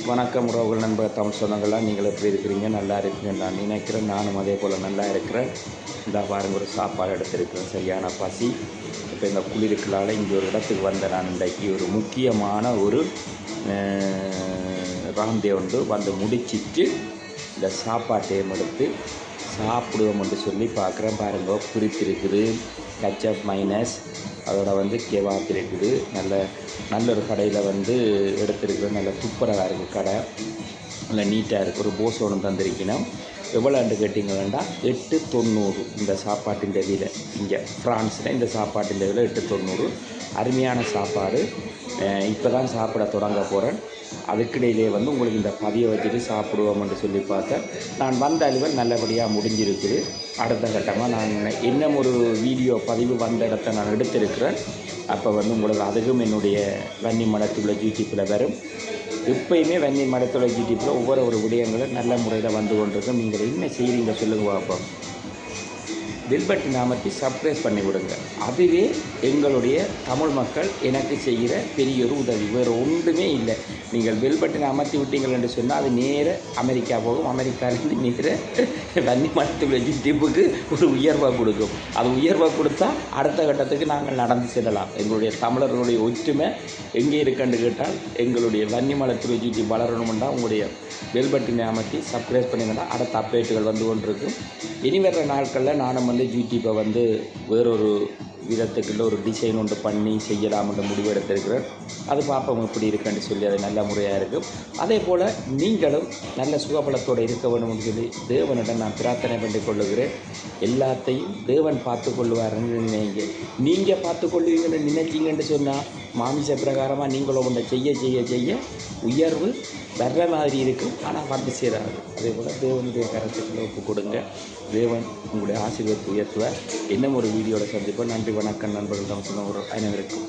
வணக்கம் உறவுகள் நண்பர் தமிழ் சொந்தங்கள்லாம் நீங்கள் எப்படி இருக்கிறீங்க? நல்லா இருக்கீங்கன்னு நான் நினைக்கிறேன். நானும் அதே போல் நல்லா இருக்கிறேன். இந்த பாருங்க ஒரு சாப்பாடு எடுத்திருக்கிறேன், சரியான பசி. இப்போ இந்த குளிருக்குள்ளால் இங்கே ஒரு இடத்துக்கு வந்த நான் இன்றைக்கு ஒரு முக்கியமான ஒரு ராந்தே ஒன்று வந்து முடிச்சிட்டு இந்த சாப்பாட்டையும் எடுத்து சாப்பிடுவோம் என்று சொல்லி பார்க்குறேன். பாருங்க பிரித்திருக்குது, கச்சப் மைனஸ், அதோட வந்து கெவாப் இருக்குது. நல்ல ஒரு கடையில் வந்து எடுத்துருக்குற நல்ல சூப்பராக இருக்குது கடை, நல்ல நீட்டாக இருக்குது. ஒரு போஸ் ஒன்று தந்திருக்கணும். எவ்வளோண்டு கேட்டிங்கன்னா 8.90 இந்த சாப்பாட்டின் விலை. இங்கே ஃப்ரான்ஸில் இந்த சாப்பாட்டின் விலை 8.90. அருமையான சாப்பாடு. இப்போ தான் சாப்பிட தொடங்க போகிறேன். அதுக்கிடையிலே வந்து உங்களுக்கு இந்த பதியை வச்சுட்டு சாப்பிடுவோம்னு சொல்லி பார்த்தேன். நான் வந்த அலுவல் நல்லபடியாக முடிஞ்சிருக்குது. அடுத்த கட்டமாக நான் இன்னும் ஒரு வீடியோ பதிவு வந்த இடத்த நான் எடுத்திருக்கிறேன். அப்போ வந்து உங்களுக்கு அதுக்கும் என்னுடைய வன்னி மடத்துள்ள யூடியூப்பில் வரும். எப்பயுமே வன்னி மடத்துள்ள யூடியூப்பில் ஒவ்வொரு விடயங்களும் நல்ல முறையில் வந்து கொண்டிருக்கும். நீங்கள் என்ன செய்கிறீங்க சொல்லுங்க பார்ப்போம். பெல் பட்டன் அமர்த்தி சப்ஸ்கிரைப் பண்ணி விடுங்க. அதுவே எங்களுடைய தமிழ் மக்கள் எனக்கு செய்கிற பெரிய ஒரு உதவி, வேறு ஒன்றுமே இல்லை. நீங்கள் பெல் பட்டன் அமர்த்தி விட்டீங்கள் என்று சொன்னால் அது நேர அமெரிக்கா போகும். அமெரிக்காவிலேருந்து நேர வன்னி மடத்துள்ள யூடியூப்புக்கு ஒரு உயர்வாக கொடுக்கும். அது உயர்வாக கொடுத்தா அடுத்த கட்டத்துக்கு நாங்கள் நடந்து செல்லலாம். எங்களுடைய தமிழர்களுடைய ஒற்றுமை எங்கே இருக்குன்னு கேட்டால் எங்களுடைய வன்னி மடத்துள்ள யூடியூப் வளரணுமெண்டா உங்களுடைய பெல் பட்டனை அமர்த்தி சப்ஸ்கிரைப் பண்ணிங்கன்னா அடுத்த அப்டேட்டுகள் வந்து கொண்டிருக்கும். இனி வர்ற நாட்களில் நானும் வந்து யூடியூப்பை வந்து வேறொரு விதத்துக்குள்ள ஒரு டிசைன் ஒன்று பண்ணி செய்யலாம்ன்ற முடிவு எடுத்திருக்கிறேன். அது பார்ப்போம் எப்படி இருக்குன்னு சொல்லி அது நல்ல முறையாக இருக்கும். அதே போல் நீங்களும் நல்ல சுகபலத்தோடு இருக்க வேணும்னு சொல்லி தேவனிடம் நான் பிரார்த்தனை பண்ணி கொள்ளுகிறேன். எல்லாத்தையும் தேவன் பார்த்து கொள்ளுவாருன்னு நினைங்க. நீங்கள் பார்த்து கொள்ளுவீங்கன்னு நினைச்சிங்கன்னு சொன்னால் மாமிச பிரகாரமாக நீங்களும் ஒன்றை செய்ய உயர்வு வர்ற மாதிரி இருக்கும், ஆனால் வந்து சேராது. அதே போல் தேவனுடைய கருத்துக்களை ஒப்பு கொடுங்க. தேவன் உங்களுடைய ஆசீர்வாதத்தை உயர்த்துவார். இன்னும் ஒரு வீடியோவில் சந்திப்போம். நன்றி, வணக்கம் நண்பர்கள். தான் சொன்ன ஒரு அனைவருக்கும்